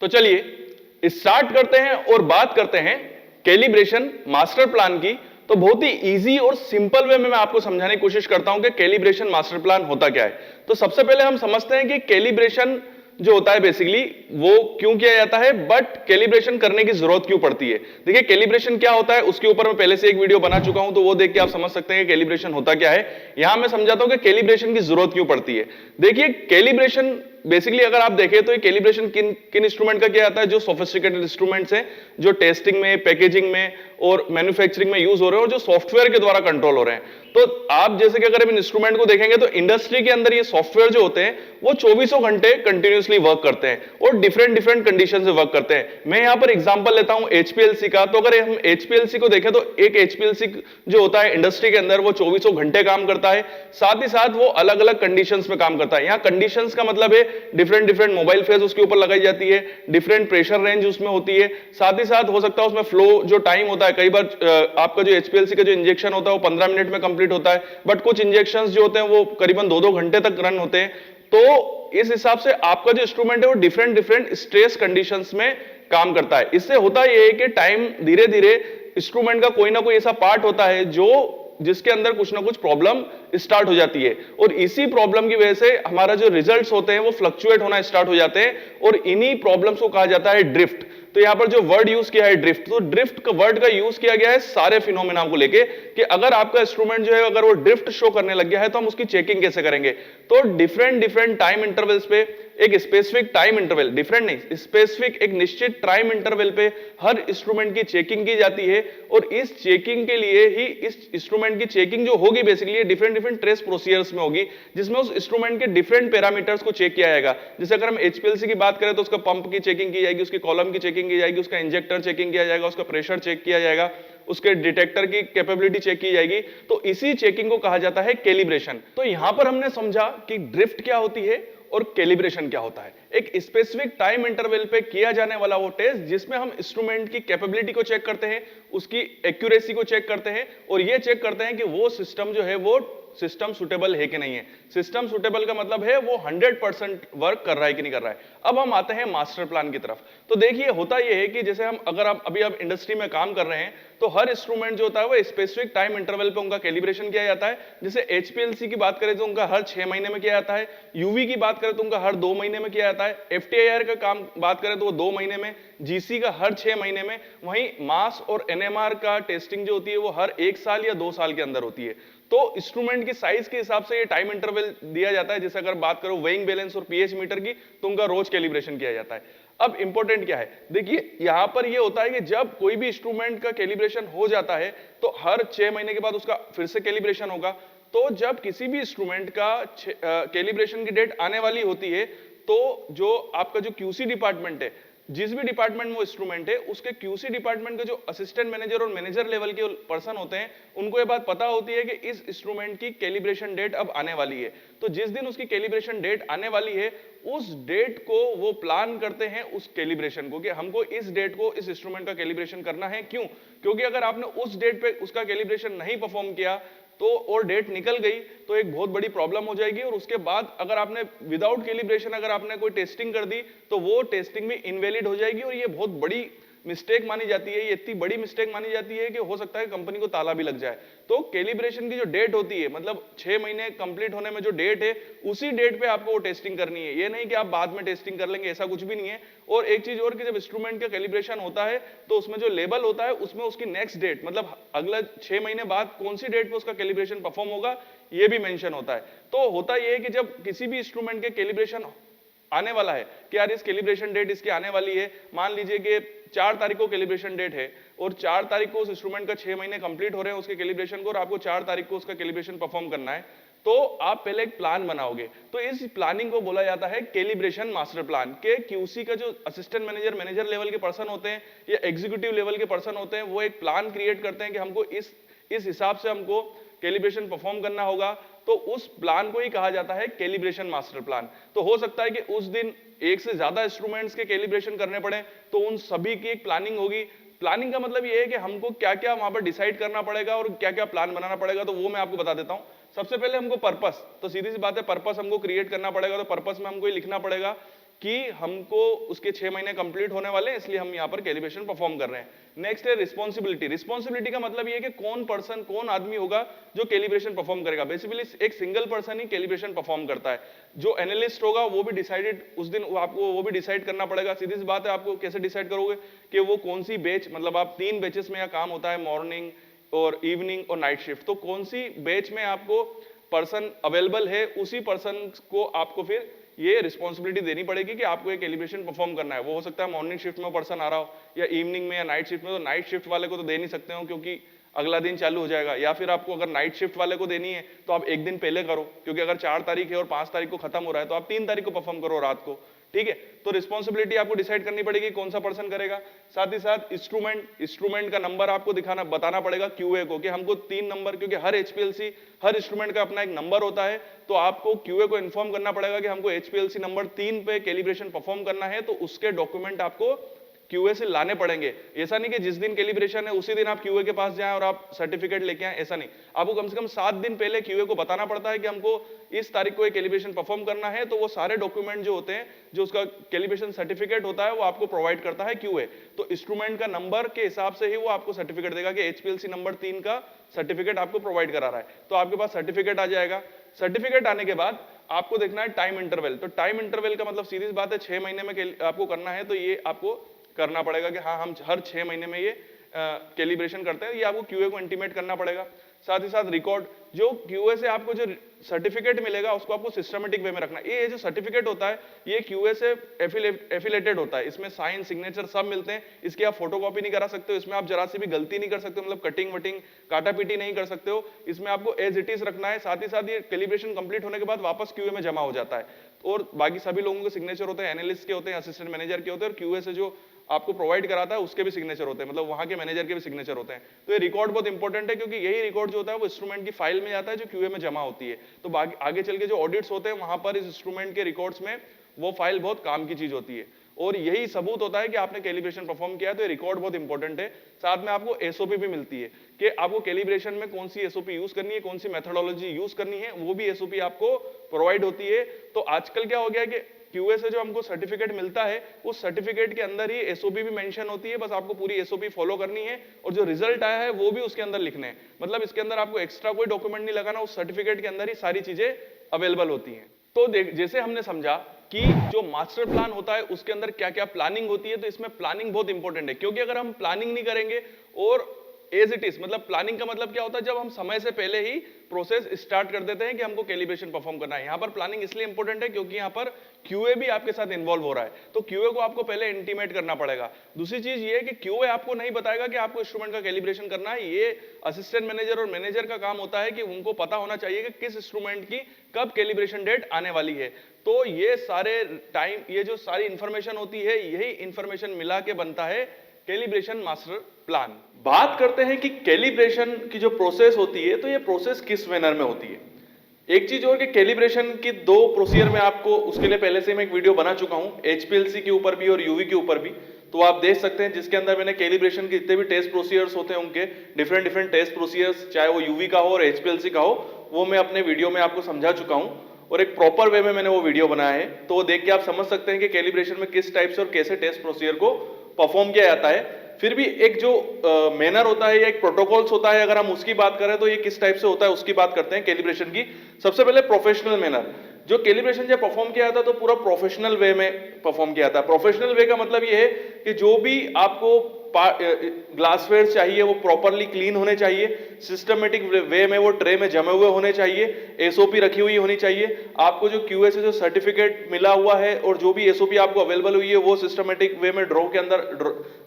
तो चलिए स्टार्ट करते हैं और बात करते हैं कैलिब्रेशन मास्टर प्लान की। तो बहुत ही इजी और सिंपल वे में मैं आपको समझाने की कोशिश करता हूं कि कैलिब्रेशन मास्टर प्लान होता क्या है। तो सबसे पहले हम समझते हैं कि कैलिब्रेशन जो होता है बेसिकली वो क्यों किया जाता है, बट कैलिब्रेशन करने की जरूरत क्यों पड़ती है। देखिए कैलिब्रेशन क्या होता है उसके ऊपर मैं पहले से एक वीडियो बना चुका हूं, तो वो देख के आप समझ सकते हैं कि कैलिब्रेशन होता क्या है। यहां मैं समझाता हूं कि कैलिब्रेशन की जरूरत क्यों पड़ती है। देखिए कैलिब्रेशन बेसिकली अगर आप देखें तो ये कैलिब्रेशन किन किन इंस्ट्रूमेंट का किया जाता है, जो सोफिस्टिकेटेड इंस्ट्रूमेंट्स हैं, जो टेस्टिंग में, पैकेजिंग में और मैन्युफैक्चरिंग में यूज हो रहे हैं और जो सॉफ्टवेयर के द्वारा कंट्रोल हो रहे हैं। तो आप जैसे कि अगर इन इंस्ट्रूमेंट को देखेंगे तो इंडस्ट्री के अंदर ये सॉफ्टवेयर जो होते हैं वो 24 घंटे कंटिन्यूअसली वर्क करते हैं और डिफरेंट डिफरेंट कंडीशन से वर्क करते हैं। मैं यहां पर एग्जांपल लेता हूं एचपीएलसी का। तो अगर हम एचपीएलसी को देखें तो एक एचपीएलसी जो होता है इंडस्ट्री के अंदर वो 24 घंटे काम करता है, साथ ही साथ वो अलग अलग कंडीशंस में काम करता है। यहां कंडीशंस का मतलब है डिफरेंट डिफरेंट मोबाइल फेज उसके ऊपर लगाई जाती है, डिफरेंट प्रेशर रेंज उसमें होती है, साथ ही साथ हो सकता है उसमें फ्लो जो टाइम होता है, कई बार आपका जो एचपीएलसी का जो इंजेक्शन होता है वो 15 मिनट में कंप्लीट होता है, बट कुछ इंजेक्शंस जो होते हैं वो करीबन 2-2 घंटे तक रन होते हैं। तो इस हिसाब से आपका जो इंस्ट्रूमेंट है वो डिफरेंट डिफरेंट स्ट्रेस कंडीशंस में काम करता है। इससे होता यह है कि टाइम धीरे धीरे इंस्ट्रूमेंट का कोई ना कोई ऐसा पार्ट होता है जो जिसके अंदर कुछ ना कुछ प्रॉब्लम स्टार्ट हो जाती है और इसी प्रॉब्लम की वजह से हमारा जो रिजल्ट्स होते हैं वो फ्लक्चुएट होना स्टार्ट हो जाते हैं और इन्हीं प्रॉब्लम्स को कहा जाता है ड्रिफ्ट। तो यहां पर जो वर्ड यूज किया है ड्रिफ्ट, तो ड्रिफ्ट का वर्ड का यूज किया गया है सारे फिनोमेना को लेके कि अगर आपका इंस्ट्रूमेंट जो है अगर वो ड्रिफ्ट शो करने लग गया है तो हम उसकी चेकिंग कैसे करेंगे। तो डिफरेंट डिफरेंट टाइम इंटरवल्स पे एक स्पेसिफिक टाइम इंटरवल, डिफरेंट नहीं स्पेसिफिक एक निश्चित टाइम इंटरवल पे हर इंस्ट्रूमेंट की चेकिंग की जाती है और इस चेकिंग के लिए ही इस इंस्ट्रूमेंट की चेकिंग जो होगी basically different different trace procedures में होगी, जिसमें उस इंस्ट्रूमेंट के डिफरेंट पैरामीटर्स को चेक किया जाएगा। जैसे अगर हम एचपीएलसी की बात करें तो उसका पंप की चेकिंग की जाएगी, उसकी कॉलम की चेकिंग की जाएगी, उसका इंजेक्टर चेकिंग किया जाएगा, उसका प्रेशर चेक किया जाएगा, उसके डिटेक्टर की कैपेबिलिटी चेक की जाएगी। तो इसी चेकिंग को कहा जाता है कैलिब्रेशन। तो यहां पर हमने समझा कि ड्रिफ्ट क्या होती है और कैलिब्रेशन क्या होता है। एक स्पेसिफिक टाइम इंटरवल पे किया जाने वाला वो टेस्ट जिसमें हम इंस्ट्रूमेंट की कैपेबिलिटी को चेक करते हैं, उसकी एक्यूरेसी को चेक करते हैं और ये चेक करते हैं कि वो सिस्टम जो है वो सिस्टम सुटेबल है कि नहीं है। सिस्टम सुटेबल का मतलब है वो 100% वर्क कर रहा है कि नहीं कर रहा है। अब हम आते हैं मास्टर प्लान की तरफ। तो देखिए होता यह है कि जैसे हम अगर आप अभी आप इंडस्ट्री में काम कर रहे हैं तो हर इंस्ट्रूमेंट जो होता है वो स्पेसिफिक टाइम इंटरवल पे उनका कैलिब्रेशन किया जाता है। जैसे एचपीएलसी की बात करें तो उनका हर 6 महीने में किया जाता है, यूवी की बात करें तो उनका हर 2 महीने में किया जाता है, एफटीआईआर का काम बात करें तो वो 2 महीने में, जीसी का हर 6 महीने में, वहीं मास और एनएमआर का टेस्टिंग जो होती है वो हर 1 साल या 2 साल के अंदर होती है। तो इंस्ट्रूमेंट की साइज के हिसाब से ये टाइम इंटरवल दिया जाता है। जैसे अगर बात करो वेइंग बैलेंस और पीएच मीटर की तो उनका रोज कैलिब्रेशन किया जाता है। अब इंपॉर्टेंट क्या है, देखिए यहां पर ये होता है कि जब कोई भी इंस्ट्रूमेंट का कैलिब्रेशन हो जाता है तो हर 6 महीने के बाद उसका फिर से कैलिब्रेशन होगा। तो जब किसी भी इंस्ट्रूमेंट का कैलिब्रेशन की डेट आने वाली होती है तो जो आपका जो क्यूसी डिपार्टमेंट है, जिस भी डिपार्टमेंट में वो इंस्ट्रूमेंट है उसके क्यूसी डिपार्टमेंट के जो असिस्टेंट मैनेजर और मैनेजर लेवल के पर्सन होते हैं उनको ये बात पता होती है कि इस इंस्ट्रूमेंट की कैलिब्रेशन डेट अब आने वाली है। तो जिस दिन उसकी कैलिब्रेशन डेट आने वाली है उस डेट को वो प्लान करते हैं उस कैलिब्रेशन को कि हमको इस डेट को इस इंस्ट्रूमेंट का कैलिब्रेशन करना है। क्यों? क्योंकि अगर आपने उस डेट पे उसका कैलिब्रेशन नहीं परफॉर्म किया तो और डेट निकल गई तो एक बहुत बड़ी प्रॉब्लम हो जाएगी और उसके बाद अगर आपने विदाउट कैलिब्रेशन अगर आपने कोई टेस्टिंग कर दी तो वो टेस्टिंग भी इनवैलिड हो जाएगी और ये बहुत बड़ी मिस्टेक मानी जाती है। ये इतनी बड़ी मिस्टेक मानी जाती है कि हो सकता है कंपनी को ताला भी लग जाए। तो कैलिब्रेशन की जो डेट होती है मतलब 6 महीने कंप्लीट होने में जो डेट है उसी डेट पे आपको वो टेस्टिंग करनी है। ये नहीं कि आप बाद में टेस्टिंग कर लेंगे, ऐसा कुछ भी नहीं है। और एक चीज और कि जब इंस्ट्रूमेंट का कैलिब्रेशन होता है तो उसमें जो लेबल होता है उसमें उसकी नेक्स्ट डेट मतलब अगला 6 महीने बाद कौन सी डेट पे उसका कैलिब्रेशन परफॉर्म होगा ये भी मेंशन होता है। तो होता यह है कि जब किसी भी इंस्ट्रूमेंट के कैलिब्रेशन आने वाला है कि यार इस कैलिब्रेशन डेट इसकी आने वाली है, मान लीजिए कि 4 तारीख को कैलिब्रेशन डेट है और 4 तारीख को उस इंस्ट्रूमेंट का 6 महीने कंप्लीट हो रहे हैं उसके कैलिब्रेशन को और आपको 4 तारीख को उसका कैलिब्रेशन परफॉर्म करना है, तो आप पहले एक प्लान बनाओगे। तो इस प्लानिंग को बोला जाता है कैलिब्रेशन मास्टर प्लान। के क्यूसी का जो असिस्टेंट मैनेजर मैनेजर लेवल के पर्सन होते हैं या एग्जीक्यूटिव लेवल के पर्सन होते हैं वो एक प्लान क्रिएट करते हैं कि हमको इस हिसाब से हमको कैलिब्रेशन परफॉर्म करना होगा। तो उस प्लान को ही कहा जाता है कैलिब्रेशन मास्टर प्लान। तो हो सकता है कि उस दिन एक से ज्यादा इंस्ट्रूमेंट्स के कैलिब्रेशन करने पड़े तो उन सभी की एक प्लानिंग होगी। प्लानिंग का मतलब ये है कि हमको क्या क्या वहां पर डिसाइड करना पड़ेगा और क्या क्या प्लान बनाना पड़ेगा। तो वो मैं आपको बता देता हूं। सबसे पहले हमको पर्पस, तो सीधी सी बात है पर्पस हमको क्रिएट करना पड़ेगा। तो पर्पस में हमको ये लिखना पड़ेगा कि हमको उसके 6 महीने कंप्लीट होने वाले हैं, इसलिए हम यहाँ पर कैलिब्रेशन परफॉर्म कर रहे हैं। नेक्स्ट है रिस्पॉन्सिबिलिटी। रिस्पॉन्सिबिलिटी का मतलब ये है कि कौन पर्सन, कौन आदमी होगा जो कैलिब्रेशन परफॉर्म करेगा। बेसिकली एक सिंगल पर्सन ही कैलिब्रेशन परफॉर्म करता है। जो एनालिस्ट होगा वो भी डिसाइडेड उस दिन आपको वो भी डिसाइड करना पड़ेगा। सीधी सी बात है, आपको कैसे डिसाइड करोगे कि वो कौन सी बैच, मतलब आप 3 बैचेस में काम होता है, मॉर्निंग और इवनिंग और नाइट शिफ्ट, तो कौन सी बैच में आपको पर्सन अवेलेबल है, उसी पर्सन को आपको फिर ये रिस्पॉन्सिबिलिटी देनी पड़ेगी कि आपको एक कैलिब्रेशन परफॉर्म करना है। वो हो सकता है मॉर्निंग शिफ्ट में पर्सन आ रहा हो या इवनिंग में या नाइट शिफ्ट में, तो नाइट शिफ्ट वाले को तो दे नहीं सकते हो क्योंकि अगला दिन चालू हो जाएगा। या फिर आपको अगर नाइट शिफ्ट वाले को देनी है तो आप एक दिन पहले करो, क्योंकि अगर 4 तारीख है और 5 तारीख को खत्म हो रहा है तो आप 3 तारीख को परफॉर्म करो रात को, ठीक है। तो रिस्पॉन्सिबिलिटी आपको डिसाइड करनी पड़ेगी कौन सा पर्सन करेगा। साथ ही साथ इंस्ट्रूमेंट का नंबर आपको बताना पड़ेगा क्यूए को कि हमको 3 नंबर, क्योंकि हर एचपीएलसी हर इंस्ट्रूमेंट का अपना एक नंबर होता है, तो आपको क्यूए को इन्फॉर्म करना पड़ेगा कि हमको एचपीएलसी नंबर 3 पे कैलिब्रेशन परफॉर्म करना है, तो उसके डॉक्यूमेंट आपको क्यूए से लाने पड़ेंगे। ऐसा नहीं कि जिस दिन कैलिब्रेशन है उसी दिन आप क्यूए के पास जाएं और आप सर्टिफिकेट लेके आए, ऐसा नहीं। आपको कम से कम 7 दिन पहले क्यूए को बताना पड़ता है कि हमको इस तारीख को एक कैलिब्रेशन परफॉर्म करना है, तो वो सारे डॉक्यूमेंट जो होते हैं, जो उसका कैलिब्रेशन सर्टिफिकेट होता है, वो आपको प्रोवाइड करता है क्यूए। तो इंस्ट्रूमेंट का नंबर के हिसाब से ही वो आपको सर्टिफिकेट देगा कि एचपीएलसी नंबर 3 का सर्टिफिकेट आपको प्रोवाइड करा रहा है, तो आपके पास सर्टिफिकेट आ जाएगा। सर्टिफिकेट आने के बाद आपको देखना है टाइम इंटरवल। तो टाइम इंटरवल का मतलब सीधी बात है 6 महीने में आपको करना है, तो ये आपको करना पड़ेगा कि हाँ हम हर 6 महीने में ये कैलिब्रेशन करते हैं, ये आपको क्यूए को इंटीमेट करना पड़ेगा। साथ ही साथ रिकॉर्ड, जो क्यूए से आपको जो सर्टिफिकेट मिलेगा उसको आपको सिस्टमेटिक वे में रखना है। ये जो सर्टिफिकेट होता है ये क्यूए से एफिलेटेड होता है, इसमें साइन सिग्नेचर सब मिलते हैं। इसकी आप फोटोकॉपी नहीं करा सकते हो, इसमें आप जरा सी भी गलती नहीं कर सकते, मतलब कटिंग वटिंग काटा पीटी नहीं कर सकते हो, इसमें आपको एज इट इज रखना है। साथ ही साथ ये कैलिब्रेशन कंप्लीट होने के बाद वापस क्यूए में जमा हो जाता है, और बाकी सभी लोगों के सिग्नेचर होते हैं, एनालिस्ट के होते हैं, असिस्टेंट मैनेजर के होते हैं, और क्यूए से जो आपको प्रोवाइड कराता है उसके भी सिग्नेचर होते हैं, मतलब वहां के मैनेजर के भी सिग्नेचर होते हैं। तो ये रिकॉर्ड बहुत इंपॉर्टेंट है, क्योंकि यही रिकॉर्ड जो होता है वो इंस्ट्रूमेंट की फाइल में जाता है जो क्यूए में जमा होती है। तो आगे चल के जो ऑडिट्स होते हैं वहां पर इस इंस्ट्रूमेंट के रिकॉर्ड्स में वो फाइल बहुत काम की चीज होती है, और यही सबूत होता है कि आपने कैलिब्रेशन परफॉर्म किया है। तो ये रिकॉर्ड बहुत इंपॉर्टेंट है। साथ में आपको एसओपी भी मिलती है कि आपको कैलिब्रेशन में कौन सी एसओपी यूज करनी है, कौन सी मेथोडोलॉजी यूज करनी है, वो भी एसओपी आपको प्रोवाइड होती है। तो आजकल क्या हो गया है कि क्यूए से जो हमको सर्टिफिकेट मिलता है उस सर्टिफिकेट के अंदर ही एसओपी भी मेंशन होती है, बस आपको पूरी एसओपी फॉलो करनी है, और जो रिजल्ट आया है वो भी उसके अंदर लिखने हैं। मतलब इसके अंदर आपको एक्स्ट्रा कोई डॉक्यूमेंट नहीं लगाना, उस सर्टिफिकेट के अंदर ही सारी चीजें अवेलेबल होती हैं। तो जैसे हमने समझा कि जो मास्टर प्लान होता है उसके अंदर क्या क्या प्लानिंग होती है, तो इसमें प्लानिंग बहुत इंपॉर्टेंट है, क्योंकि अगर हम प्लानिंग नहीं करेंगे और एज इट इज, मतलब प्लानिंग का मतलब क्या होता है, जब हम समय से पहले ही प्रोसेस स्टार्ट कर देते हैं कि हमको कैलिब्रेशन परफॉर्म करना है। यहां पर प्लानिंग इसलिए इंपॉर्टेंट है क्योंकि यहां पर क्यूए भी आपके साथ इन्वॉल्व हो रहा है, तो क्यूए को आपको पहले इंटीमेट करना पड़ेगा। दूसरी चीज ये है कि क्यूए आपको नहीं बताएगा कि आपको इंस्ट्रूमेंट का कैलिब्रेशन करना है, ये असिस्टेंट मैनेजर और मैनेजर का काम होता है कि उनको पता होना चाहिए कि किस इंस्ट्रूमेंट की कब कैलिब्रेशन डेट आने वाली है। तो ये सारे टाइम, ये जो सारी इंफॉर्मेशन होती है, यही इंफॉर्मेशन मिला के बनता है कैलिब्रेशन मास्टर प्लान। बात करते हैं कि कैलिब्रेशन की जो प्रोसेस होती है, तो ये प्रोसेस किस मैनर में होती है। एक चीज और कि कैलिब्रेशन की 2 प्रोसीजर में आपको, उसके लिए पहले से मैं एक वीडियो बना चुका हूं, एचपीएलसी के ऊपर भी और यूवी के ऊपर भी, तो आप देख सकते हैं, जिसके अंदर मैंने कैलिब्रेशन के जितने भी टेस्ट प्रोसीजर्स होते हैं उनके डिफरेंट टेस्ट प्रोसीजर्स, चाहे वो यूवी का हो और एचपीएलसी का हो, वो मैं अपने वीडियो में आपको समझा चुका हूं, और एक प्रॉपर वे में मैंने वो वीडियो बनाया है। तो वो देख के आप समझ सकते हैं कि कैलिब्रेशन में किस टाइप से और कैसे टेस्ट प्रोसीजर को परफॉर्म किया जाता है। फिर भी एक जो मैनर होता है या एक प्रोटोकॉल्स होता है, अगर हम उसकी बात करें तो ये किस टाइप से होता है उसकी बात करते हैं कैलिब्रेशन की। सबसे पहले प्रोफेशनल मैनर, जो कैलिब्रेशन जब परफॉर्म किया जाता है तो पूरा प्रोफेशनल वे में परफॉर्म किया जाता है। प्रोफेशनल वे का मतलब ये है कि जो भी आपको ग्लासवेयर चाहिए वो प्रॉपरली क्लीन होने चाहिए, सिस्टमेटिक वे में वो ट्रे में जमे हुए होने चाहिए, एसओपी रखी हुई होनी चाहिए, आपको जो क्यूए से जो सर्टिफिकेट मिला हुआ है और जो भी एसओपी आपको अवेलेबल हुई है वो सिस्टमेटिक वे में ड्रॉ के अंदर,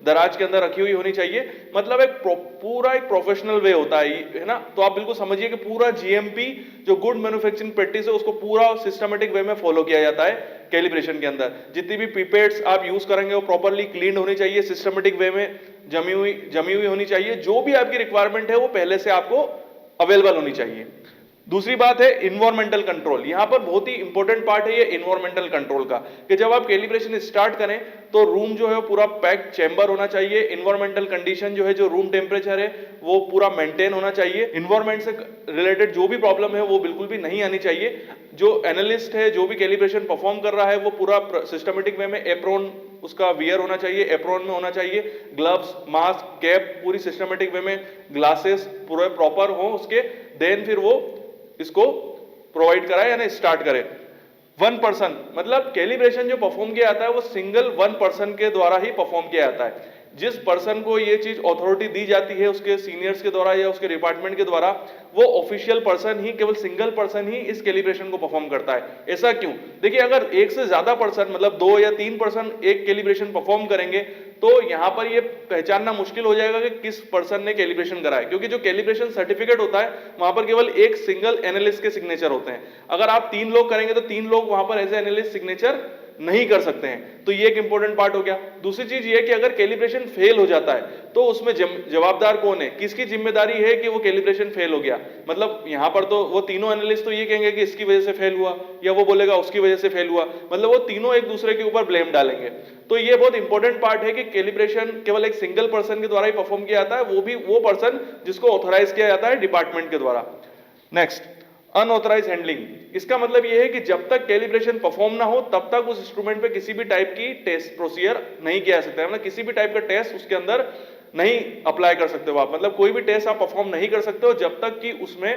दराज के अंदर रखी हुई होनी चाहिए। मतलब एक पूरा एक प्रोफेशनल वे होता है ना। तो आप बिल्कुल समझिए कि पूरा जीएमपी जो गुड मैन्युफैक्चरिंग प्रैक्टिस है उसको पूरा सिस्टमेटिक वे में फॉलो किया जाता है कैलिब्रेशन के अंदर। जितनी भी पिपेट्स आप यूज करेंगे वो प्रॉपरली क्लीन होनी चाहिए, सिस्टमेटिक वे में जमी हुई होनी चाहिए, जो भी आपकी रिक्वायरमेंट है वो पहले से आपको अवेलेबल होनी चाहिए। दूसरी बात है इन्वायरमेंटल कंट्रोल। यहां पर बहुत ही इंपॉर्टेंट पार्ट है ये इन्वायरमेंटल कंट्रोल का, कि जब आप कैलिब्रेशन स्टार्ट करें तो रूम जो है वो पूरा पैक्ड चैम्बर होना चाहिए। इन्वायरमेंटल कंडीशन जो है, जो रूम टेम्परेचर है वो पूरा मेंटेन होना चाहिए। इन्वायरमेंट से रिलेटेड जो भी प्रॉब्लम है वो बिल्कुल भी नहीं आनी चाहिए। जो एनालिस्ट है, जो भी कैलिब्रेशन परफॉर्म कर रहा है, वो पूरा सिस्टमेटिक वे में एप्रोन उसका वियर होना चाहिए, एप्रोन में होना चाहिए, ग्लव्स, मास्क, कैप पूरी सिस्टमेटिक वे में, ग्लासेस पूरे प्रॉपर हो उसके, देन फिर वो इसको प्रोवाइड कराए यानी स्टार्ट करे। 1 पर्सन, मतलब कैलिब्रेशन जो परफॉर्म किया जाता है वो सिंगल 1 पर्सन के द्वारा ही परफॉर्म किया जाता है। जिस पर्सन को ये चीज अथॉरिटी दी जाती है उसके सीनियर्स के द्वारा या उसके डिपार्टमेंट के द्वारा, वो ऑफिशियल पर्सन ही, केवल सिंगल पर्सन ही इस कैलिब्रेशन को परफॉर्म करता है। ऐसा क्यों? देखिए, अगर एक से ज्यादा पर्सन, मतलब 2 या 3 पर्सन एक कैलिब्रेशन परफॉर्म करेंगे तो यहां पर ये पहचानना मुश्किल हो जाएगा कि किस पर्सन ने कैलिब्रेशन कराया, क्योंकि जो कैलिब्रेशन सर्टिफिकेट होता है वहां पर केवल एक सिंगल एनालिस्ट के सिग्नेचर होते हैं। अगर आप 3 लोग करेंगे तो 3 लोग वहां पर एज ए एनालिस्ट सिग्नेचर नहीं कर सकते हैं। तो ये एक इंपॉर्टेंट पार्ट हो गया। दूसरी चीज ये कि अगर कैलिब्रेशन फेल हो जाता है तो उसमें जवाबदार कौन है, किसकी जिम्मेदारी है कि वो कैलिब्रेशन फेल हो गया। मतलब यहां पर तो वो तीनों एनालिस्ट तो ये कहेंगे कि इसकी वजह से फेल हुआ, या वो बोलेगा उसकी वजह से फेल हुआ, मतलब वो तीनों एक दूसरे के ऊपर ब्लेम डालेंगे। तो ये बहुत इंपॉर्टेंट पार्ट है कि कैलिब्रेशन केवल एक सिंगल पर्सन के द्वारा ही परफॉर्म किया जाता है, वो भी वो पर्सन जिसको ऑथराइज किया जाता है डिपार्टमेंट के द्वारा। Next, unauthorised handling. इसका मतलब यह है कि जब तक कैलिब्रेशन परफॉर्म ना हो तब तक उस इंस्ट्रूमेंट पे किसी भी टाइप की टेस्ट प्रोसीजर नहीं किया जा सकता है, मतलब किसी भी टाइप का टेस्ट उसके अंदर नहीं अप्लाई कर सकते हो आप, मतलब कोई भी टेस्ट आप परफॉर्म नहीं कर सकते हो जब तक कि उसमें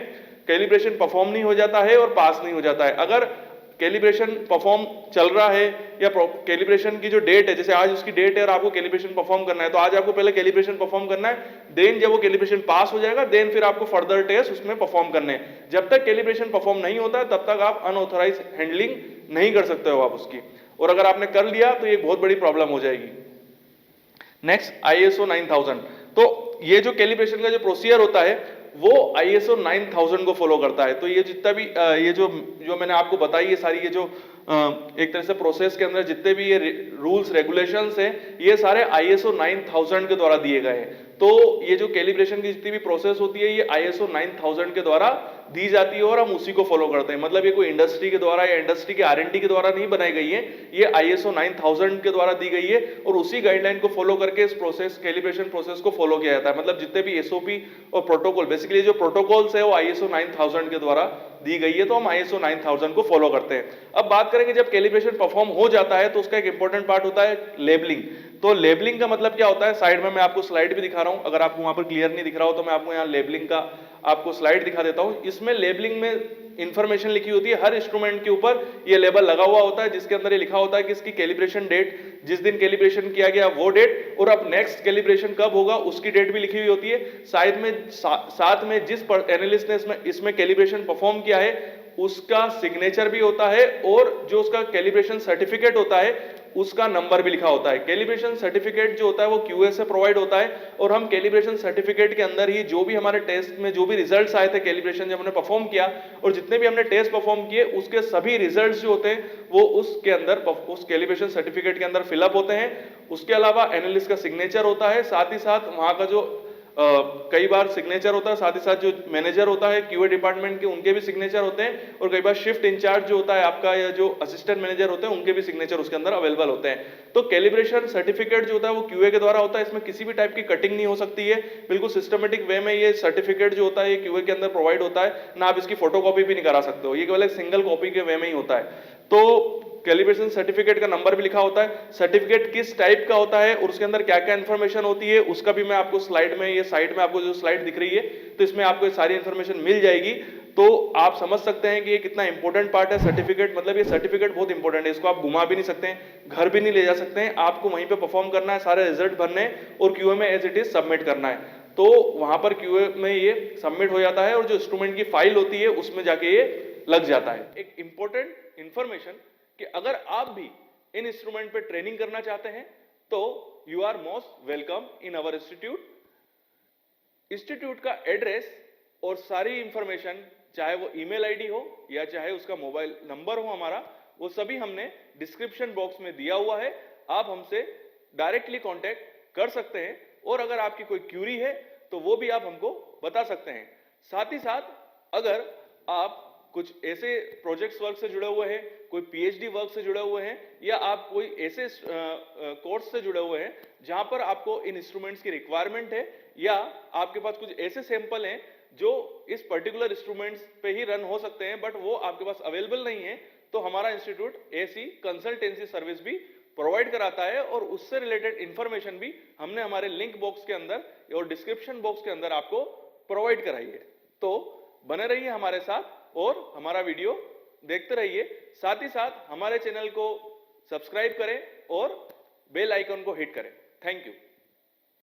कैलिब्रेशन परफॉर्म नहीं हो जाता है और पास नहीं हो जाता है। अगर कैलिब्रेशन परफॉर्म चल रहा है या कैलिब्रेशन की जो डेट है, जैसे आज उसकी डेट है और आपको कैलिब्रेशन परफॉर्म करना है, तो आज आपको पहले कैलिब्रेशन परफॉर्म करना है, देन जब वो कैलिब्रेशन पास हो जाएगा देन फिर आपको फर्दर टेस्ट उसमें परफॉर्म करने हैं। जब तक कैलिब्रेशन परफॉर्म नहीं होता है तब तक आप अनऑथराइज हैंडलिंग नहीं कर सकते हो आप उसकी, और अगर आपने कर लिया तो ये बहुत बड़ी प्रॉब्लम हो जाएगी। Next, ISO 9000। तो ये जो कैलिब्रेशन का जो प्रोसीजर होता है वो ISO 9000 को फॉलो करता है। तो ये जितना भी ये जो मैंने आपको बताई ये सारी, ये जो एक तरह से प्रोसेस के अंदर जितने भी ये रूल्स रेगुलेशंस हैं ये सारे ISO 9000 के द्वारा दिए गए हैं। तो ये जो कैलिब्रेशन की जितनी भी प्रोसेस होती है ये ISO 9000 के द्वारा दी जाती है और हम उसी को फॉलो करते हैं। मतलब ये कोई इंडस्ट्री के द्वारा या इंडस्ट्री के R&D के द्वारा नहीं बनाई गई है, ये ISO 9000 के द्वारा दी गई है और उसी गाइडलाइन को फॉलो करके इस प्रोसेस, कैलिब्रेशन प्रोसेस को फॉलो किया जाता है। मतलब जितने भी SOP और प्रोटोकॉल, बेसिकली जो प्रोटोकॉल्स है वो ISO 9000 के द्वारा दी गई है, तो हम ISO 9000 को फॉलो करते हैं। अब बात करेंगे जब कैलिब्रेशन परफॉर्म हो जाता है तो उसका एक इंपॉर्टेंट पार्ट होता है लेबलिंग। तो लेबलिंग का मतलब क्या होता है, साइड में मैं आपको स्लाइड भी दिखा रहा हूं, अगर आपको वहां पर क्लियर नहीं दिख रहा हो तो मैं आपको यहाँ लेबलिंग का आपको स्लाइड दिखा देता हूं। इसमें लेबलिंग में इंफॉर्मेशन लिखी होती है, हर इंस्ट्रूमेंट के ऊपर ये लेबल लगा हुआ होता है जिसके अंदर ये लिखा होता है कि इसकी कैलिब्रेशन डेट, जिस दिन कैलिब्रेशन किया गया वो डेट, और अब नेक्स्ट कैलिब्रेशन कब होगा उसकी डेट भी लिखी हुई होती है। साथ में जिस एनालिस्ट ने इसमें कैलिब्रेशन परफॉर्म किया है उसका सिग्नेचर भी होता है और जो उसका कैलिब्रेशन सर्टिफिकेट होता है उसका नंबर भी लिखा होता है। कैलिब्रेशन सर्टिफिकेट जो होता है वो QA से प्रोवाइड होता है और हम कैलिब्रेशन सर्टिफिकेट के अंदर ही जो भी हमारे टेस्ट में जो भी रिजल्ट्स आए थे कैलिब्रेशन जब हमने परफॉर्म किया और जितने भी हमने टेस्ट परफॉर्म किए उसके सभी रिजल्ट्स जो होते हैं वो उसके अंदर, उस कैलिब्रेशन सर्टिफिकेट के अंदर फिलअप होते हैं। उसके अलावा एनालिस्ट का सिग्नेचर होता है, साथ ही साथ वहां का जो कई बार सिग्नेचर होता है, साथ ही साथ जो मैनेजर होता है QA डिपार्टमेंट के उनके भी सिग्नेचर होते हैं, और कई बार शिफ्ट इंचार्ज जो होता है आपका या जो असिस्टेंट मैनेजर होते हैं उनके भी सिग्नेचर उसके अंदर अवेलेबल होते हैं। तो कैलिब्रेशन सर्टिफिकेट जो होता है वो QA के द्वारा होता है, इसमें किसी भी टाइप की कटिंग नहीं हो सकती है, बिल्कुल सिस्टमेटिक वे में ये सर्टिफिकेट जो होता है ये QA के अंदर प्रोवाइड होता है, ना आप इसकी फोटोकॉपी भी नहीं करा सकते हो, ये केवल एक सिंगल कॉपी के वे में ही होता है। तो कैलिब्रेशन सर्टिफिकेट का नंबर भी लिखा होता है, सर्टिफिकेट किस टाइप का होता है और उसके अंदर क्या क्या इंफॉर्मेशन होती है उसका भी मैं आपको स्लाइड में, ये साइड में आपको जो स्लाइड दिख रही है तो इसमें आपको सारी इंफॉर्मेशन मिल जाएगी। तो आप समझ सकते हैं कि ये कितना इंपॉर्टेंट पार्ट है सर्टिफिकेट। मतलब ये सर्टिफिकेट बहुत इंपॉर्टेंट है, इसको आप घुमा भी नहीं सकते हैं, घर भी नहीं ले जा सकते हैं, आपको वहीं पे परफॉर्म करना है, सारे रिजल्ट भरने हैं और QA में एज इट इज सबमिट करना है। तो वहां पर QA में ये सबमिट हो जाता है और जो इंस्ट्रूमेंट की फाइल होती है उसमें जाके ये लग जाता है। एक इंपॉर्टेंट इंफॉर्मेशन कि अगर आप भी इन इंस्ट्रूमेंट पे ट्रेनिंग करना चाहते हैं तो you are most welcome in our institute. Institute का एड्रेस और सारी इंफॉर्मेशन, चाहे वो ईमेल आईडी हो या चाहे उसका मोबाइल नंबर हो हमारा, वो सभी हमने डिस्क्रिप्शन बॉक्स में दिया हुआ है। आप हमसे डायरेक्टली कांटेक्ट कर सकते हैं और अगर आपकी कोई क्यूरी है तो वो भी आप हमको बता सकते हैं। साथ ही साथ अगर आप कुछ ऐसे प्रोजेक्ट्स वर्क से जुड़े हुए हैं, कोई पीएचडी वर्क से जुड़े हुए हैं, या आप कोई ऐसे कोर्स से जुड़े हुए हैं जहां पर आपको इन इंस्ट्रूमेंट्स की रिक्वायरमेंट है, या आपके पास कुछ ऐसे सैंपल हैं जो इस पर्टिकुलर इंस्ट्रूमेंट्स पे ही रन हो सकते हैं बट वो आपके पास अवेलेबल नहीं है, तो हमारा इंस्टीट्यूट ऐसी कंसल्टेंसी सर्विस भी प्रोवाइड कराता है और उससे रिलेटेड इंफॉर्मेशन भी हमने हमारे लिंक बॉक्स के अंदर और डिस्क्रिप्शन बॉक्स के अंदर आपको प्रोवाइड कराई है। तो बने रहिए हमारे साथ और हमारा वीडियो देखते रहिए, साथ ही साथ हमारे चैनल को सब्सक्राइब करें और बेल आइकन को हिट करें। Thank you.